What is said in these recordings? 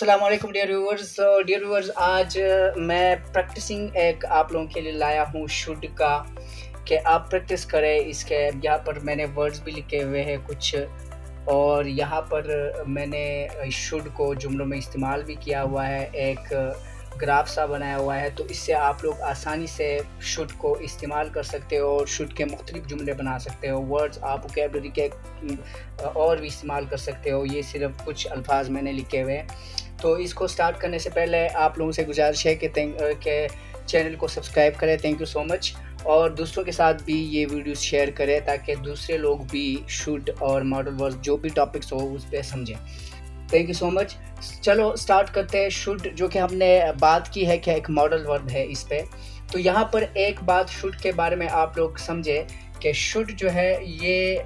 अस्सलाम वालेकुम dear viewers. आज मैं प्रैक्टिसिंग एक आप लोगों के लिए लाया हूँ शुड का, कि आप प्रैक्टिस करें इसके। यहाँ पर मैंने वर्ड्स भी लिखे हुए हैं कुछ, और यहाँ पर मैंने शुड को जुमलों में इस्तेमाल भी किया हुआ है। एक ग्राफ सा बनाया हुआ है, तो इससे आप लोग आसानी से शुड को इस्तेमाल कर सकते हो और शुड के मुख्तलिफ जुमले बना सकते हो। वर्ड्स आप वोकैबुलरी के और भी इस्तेमाल कर सकते हो। ये सिर्फ कुछ अल्फाज मैंने लिखे हुए हैं। तो इसको स्टार्ट करने से पहले आप लोगों से गुजारिश है कि चैनल को सब्सक्राइब करें। Thank you so much. और दूसरों के साथ भी ये वीडियो शेयर करें ताकि दूसरे लोग भी शुड और मॉडल वर्ड्स जो भी टॉपिक्स हो उस पर समझें। Thank you so much. चलो स्टार्ट करते हैं। शुड जो कि हमने बात की है कि एक मॉडल वर्ड है इस पे। तो यहाँ पर एक बात शुड के बारे में आप लोग समझे कि शुड जो है ये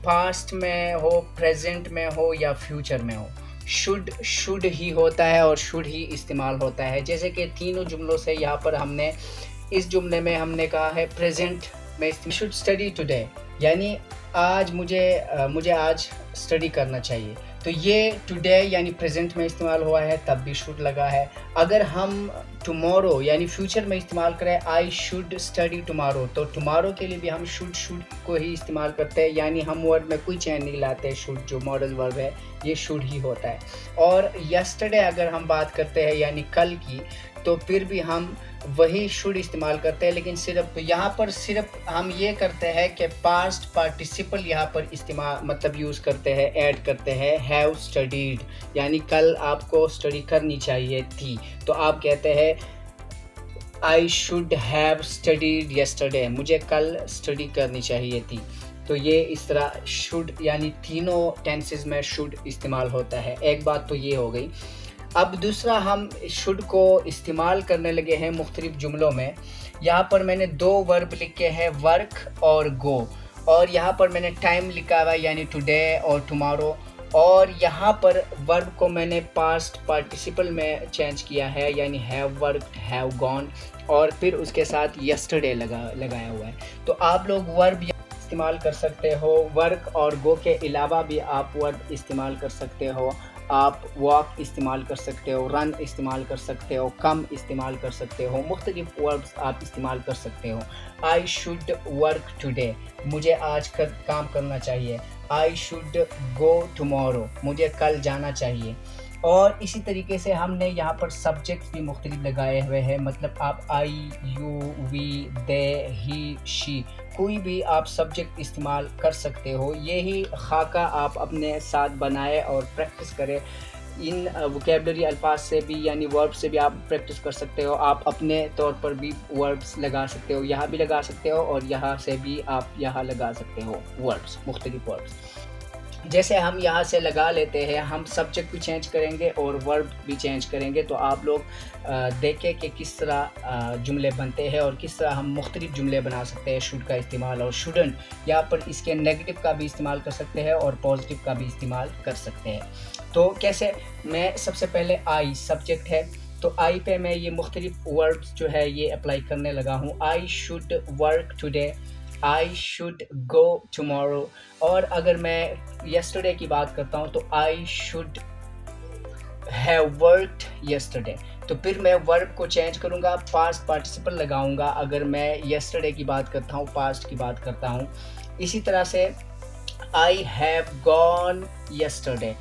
पास्ट में हो, प्रेजेंट में हो या फ्यूचर में हो, शुड ही होता है और शुड ही इस्तेमाल होता है। जैसे कि तीनों जुमलों से यहाँ पर हमने इस जुमले में हमने कहा है प्रेजेंट में शुड स्टडी टुडे, यानी आज मुझे आज स्टडी करना चाहिए। तो ये टुडे यानी प्रेजेंट में इस्तेमाल हुआ है, तब भी शुड लगा है। अगर हम टुमारो यानी फ्यूचर में इस्तेमाल करें आई शुड स्टडी टुमारो, तो टुमारो के लिए भी हम शुड को ही इस्तेमाल करते हैं, यानी हम वर्ड में कोई चेंज नहीं लाते। शुड जो मॉडल वर्ब है ये शुड ही होता है। और यस्टरडे अगर हम बात करते हैं यानी कल की, तो फिर भी हम वही शुड इस्तेमाल करते हैं, लेकिन सिर्फ यहाँ पर सिर्फ हम ये करते हैं कि पास्ट पार्टिसिपल यहाँ पर इस्तेमाल मतलब यूज़ करते हैं, ऐड करते हैं हैव स्टडीड, यानी कल आपको स्टडी करनी चाहिए थी। तो आप कहते हैं आई शुड हैव स्टडीड यस्टरडे, मुझे कल स्टडी करनी चाहिए थी। तो ये इस तरह शुड यानी तीनों टेंसेस में शुड इस्तेमाल होता है। एक बात तो ये हो गई। अब दूसरा, हम शुड को इस्तेमाल करने लगे हैं मुख्तलिफ जुमलों में। यहाँ पर मैंने दो वर्ब लिखे हैं, वर्क और गो, और यहाँ पर मैंने टाइम लिखा हुआ है यानी टुडे और टुमारो, और यहाँ पर वर्ब को मैंने पास्ट पार्टिसिपल में चेंज किया है यानी हैव वर्कड, हैव गॉन, और फिर उसके साथ यस्टरडे लगाया हुआ है। तो आप लोग वर्ब इस्तेमाल कर सकते हो। वर्क और गो के अलावा भी आप वर्ब इस्तेमाल कर सकते हो। आप वॉक इस्तेमाल कर सकते हो, रन इस्तेमाल कर सकते हो, कम इस्तेमाल कर सकते हो, मुख्तलिफ वर्ब्स आप इस्तेमाल कर सकते हो। आई शुड वर्क टुडे, मुझे आज काम करना चाहिए। आई शुड गो टुमारो, मुझे कल जाना चाहिए। और इसी तरीके से हमने यहाँ पर सब्जेक्ट भी मुख्तलिफ लगाए हुए हैं, मतलब आप I, you, we, they, he, she, कोई भी आप सब्जेक्ट इस्तेमाल कर सकते हो। यही खाका आप अपने साथ बनाए और प्रैक्टिस करें। इन वोकैबुलरी अल्फाज से भी यानी वर्ब से भी आप प्रैक्टिस कर सकते हो। आप अपने तौर पर भी वर्ब्स लगा सकते हो, यहाँ भी लगा सकते हो और यहाँ से भी आप यहाँ लगा सकते हो वर्ब्स, मुख्तलिफ वर्ब्स। जैसे हम यहाँ से लगा लेते हैं, हम सब्जेक्ट भी चेंज करेंगे और वर्ब भी चेंज करेंगे। तो आप लोग देखें कि किस तरह जुमले बनते हैं और किस तरह हम मुख्तलिफ जुमले बना सकते हैं शुड का इस्तेमाल। और शुडंट यहाँ पर इसके नेगेटिव का भी इस्तेमाल कर सकते हैं और पॉजिटिव का भी इस्तेमाल कर सकते हैं। तो कैसे, मैं सबसे पहले आई सब्जेक्ट है, तो आई पे मैं ये मुख्तलिफ वर्ब्स जो है ये अप्लाई करने लगा हूँ। I should work today, I should go tomorrow. और अगर मैं यस्टरडे की बात करता हूँ तो I should have worked yesterday, तो फिर मैं वर्ब को चेंज करूँगा, पास्ट पार्टिसिपल लगाऊंगा अगर मैं यस्टरडे की बात करता हूँ, पास्ट की बात करता हूँ। इसी तरह से आई हैव गॉन यस्टरडे,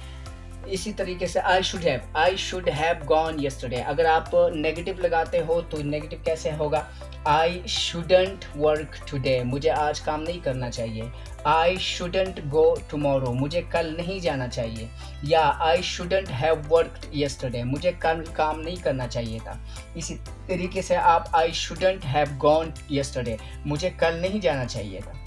इसी तरीके से आई शुड हैव गॉन यस्टरडे। अगर आप नेगेटिव लगाते हो तो नेगेटिव कैसे होगा, आई शुडंट वर्क टुडे, मुझे आज काम नहीं करना चाहिए। आई शुडंट गो टुमारो, मुझे कल नहीं जाना चाहिए। या I shouldn't have worked yesterday, मुझे कल काम नहीं करना चाहिए था। इसी तरीके से आप I shouldn't have gone yesterday, मुझे कल नहीं जाना चाहिए था।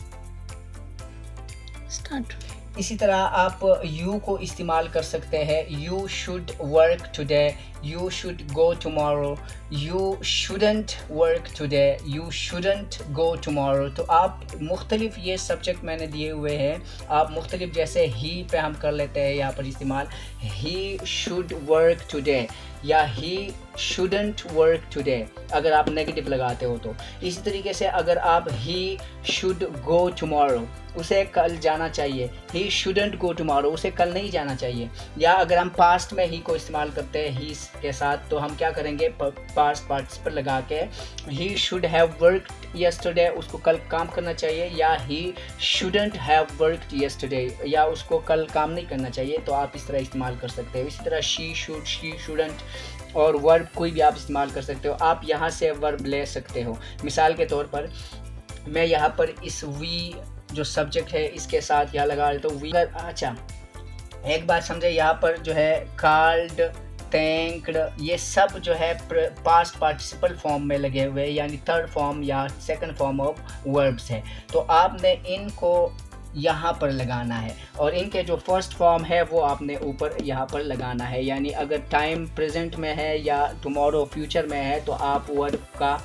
स्टार्ट। इसी तरह आप यू को इस्तेमाल कर सकते हैं। You should work today, you should go tomorrow, you shouldn't work today, you shouldn't go tomorrow. तो आप मुख्तलिफ ये सब्जेक्ट मैंने दिए हुए हैं, आप मुख्तलिफ, जैसे ही पे हम कर लेते हैं यहाँ पर इस्तेमाल, ही शुड वर्क टुडे, या ही शुडंट वर्क टुडे अगर आप नेगेटिव लगाते हो तो। इसी तरीके से अगर आप ही शुड गो टुमारो, उसे कल जाना चाहिए, ही शुडंट गो टुमारो, उसे कल नहीं जाना चाहिए। या अगर हम पास्ट में ही को इस्तेमाल करते हैं ही के साथ तो हम क्या करेंगे, पास्ट पार्टिसिपल लगा के he should have worked yesterday, उसको कल काम करना चाहिए, या he shouldn't have worked yesterday, या उसको कल काम नहीं करना चाहिए। तो आप इस तरह इस्तेमाल कर सकते हो। इसी तरह शी शुड, शी शुडंट, और वर्ब कोई भी आप इस्तेमाल कर सकते हो। आप यहाँ से वर्ब ले सकते हो। मिसाल के तौर पर मैं यहाँ पर इस वी जो सब्जेक्ट है इसके साथ यहाँ लगा लेता हूँ वी। अच्छा, एक बात समझे, यहाँ पर जो है कॉल्ड, थैंक्ड, ये सब जो है पास्ट पार्टिसिपल फॉर्म में लगे हुए हैं, यानी थर्ड फॉर्म या सेकंड फॉर्म ऑफ वर्ब्स है। तो आपने इनको यहाँ पर लगाना है, और इनके जो फर्स्ट फॉर्म है वो आपने ऊपर यहाँ पर लगाना है। यानी अगर टाइम प्रेजेंट में है या टुमारो फ्यूचर में है तो आप वर्ब का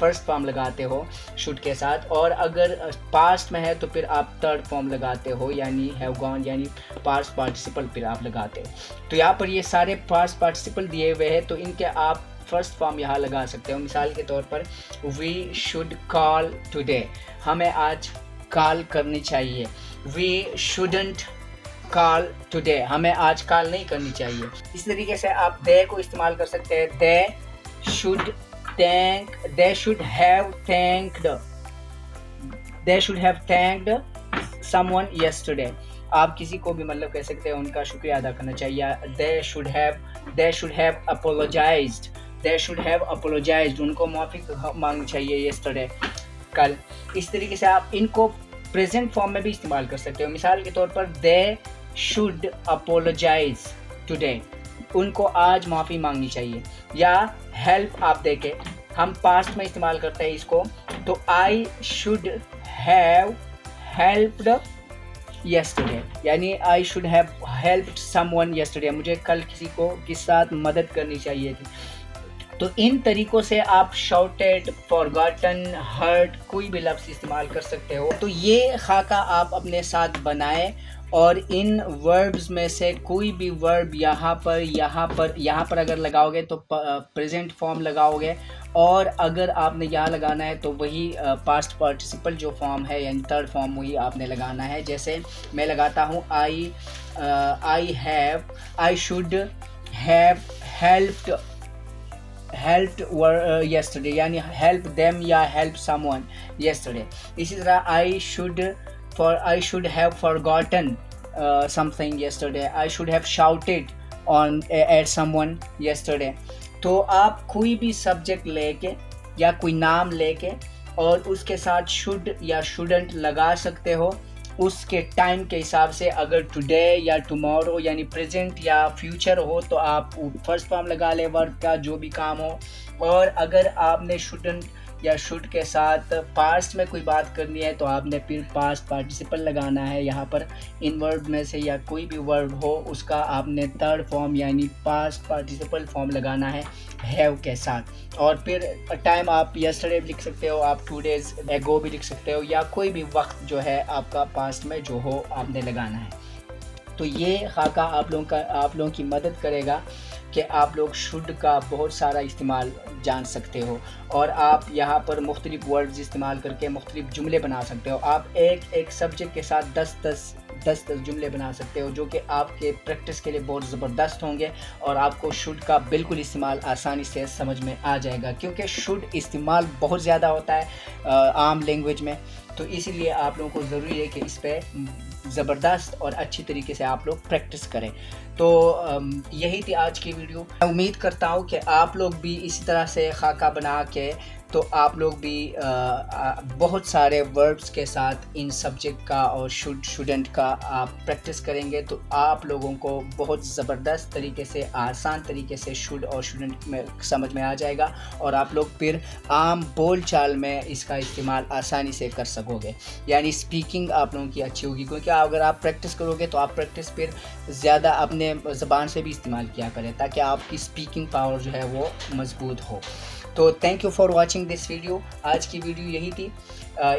फर्स्ट फॉर्म लगाते हो शुड के साथ, और अगर पास्ट में है तो फिर आप थर्ड फॉर्म लगाते हो, यानी हैव गॉन, यानी पास्ट पार्टिसिपल फिर आप लगाते हो। तो यहाँ पर ये सारे पास्ट पार्टिसिपल दिए हुए हैं, तो इनके आप फर्स्ट फॉर्म यहाँ लगा सकते हो। मिसाल के तौर पर वी शुड कॉल टुडे, हमें आज कॉल करनी चाहिए। वी शुडंट कॉल टुडे, हमें आज कॉल नहीं करनी चाहिए। इस तरीके से आप दे को इस्तेमाल कर सकते हैं। They should thank, they should have thanked someone yesterday, आप किसी को भी मतलब कह सकते हैं उनका शुक्रिया अदा करना चाहिए। they should have apologized, उनको माफ़ी मांगनी चाहिए yesterday, कल। इस तरीके से आप इनको प्रेजेंट फॉर्म में भी इस्तेमाल कर सकते हो। मिसाल के तौर पर they should apologize today, उनको आज माफ़ी मांगनी चाहिए। या हेल्प आप देखें, हम पास्ट में इस्तेमाल करते हैं इसको, तो I should have helped yesterday, यानी I should have helped someone yesterday, मुझे कल किसी को के साथ मदद करनी चाहिए थी। तो इन तरीक़ों से आप शाउटेड, फॉरगॉटन, हर्ट कोई भी लफ्ज़ इस्तेमाल कर सकते हो। तो ये खाका आप अपने साथ बनाएं, और इन वर्ब्स में से कोई भी वर्ब यहाँ पर अगर लगाओगे तो प्रेजेंट फॉर्म लगाओगे, और अगर आपने यहाँ लगाना है तो वही पास्ट पार्टिसिपल जो फॉर्म है यानी थर्ड फॉर्म वही आपने लगाना है। जैसे मैं लगाता हूँ आई शुड हैव हेल्प्ड yesterday, यानी हेल्प देम या हेल्प समवन yesterday। इसी तरह आई should have forgotten something yesterday, I should have shouted at someone yesterday। तो आप कोई भी सब्जेक्ट लेके या कोई नाम लेके और उसके साथ शुड या शुडंट लगा सकते हो उसके टाइम के हिसाब से। अगर टुडे या टुमारो यानी प्रेजेंट या फ्यूचर हो तो आप फर्स्ट फॉर्म लगा ले वर्ब का, जो भी काम हो। और अगर आपने शुडंट या शुड के साथ पास्ट में कोई बात करनी है तो आपने फिर पास्ट पार्टिसिपल लगाना है यहाँ पर। इन वर्ब में से या कोई भी वर्ब हो उसका आपने थर्ड फॉर्म यानी पास्ट पार्टिसिपल फॉर्म लगाना है हैव के साथ। और फिर टाइम आप यस्टरडे भी लिख सकते हो, आप 2 days ago भी लिख सकते हो, या कोई भी वक्त जो है आपका पास्ट में जो हो आपने लगाना है। तो ये खाका आप लोगों की मदद करेगा कि आप लोग शुड का बहुत सारा इस्तेमाल जान सकते हो, और आप यहाँ पर मुख्तलिफ वर्ड्स इस्तेमाल करके मुख्तलिफ जुमले बना सकते हो। आप एक सब्जेक्ट के साथ 10 जुमले बना सकते हो, जो कि आपके प्रैक्टिस के लिए बहुत ज़बरदस्त होंगे, और आपको शुड का बिल्कुल इस्तेमाल आसानी से समझ में आ जाएगा, क्योंकि शुड इस्तेमाल बहुत ज़्यादा होता है आम लैंग्वेज में। तो इसीलिए आप लोगों को ज़रूरी है कि इस पर ज़बरदस्त और अच्छी तरीके से आप लोग प्रैक्टिस करें। तो यही थी आज की वीडियो। मैं उम्मीद करता हूँ कि आप लोग भी इसी तरह से खाका बना के तो आप लोग भी बहुत सारे वर्ब्स के साथ इन सब्जेक्ट का और शुड शुडेंट का आप प्रैक्टिस करेंगे तो आप लोगों को बहुत ज़बरदस्त तरीके से आसान तरीके से शुड और शुडेंट में समझ में आ जाएगा, और आप लोग फिर आम बोल चाल में इसका इस्तेमाल आसानी से कर सकोगे। यानी स्पीकिंग आप लोगों की अच्छी होगी, क्योंकि अगर आप प्रैक्टिस करोगे तो आप प्रैक्टिस फिर ज़्यादा अपने ज़बान से भी इस्तेमाल किया करें, ताकि आपकी स्पीकिंग पावर जो है वो मजबूत हो। तो thank you for watching this video. आज की वीडियो यही थी।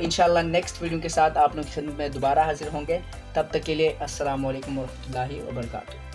इंशाल्लाह नेक्स्ट वीडियो के साथ आप लोगों की खिदमत में दोबारा हाजिर होंगे। तब तक के लिए अस्सलाम वालेकुम व रहमतुल्लाहि व बरकातुहू।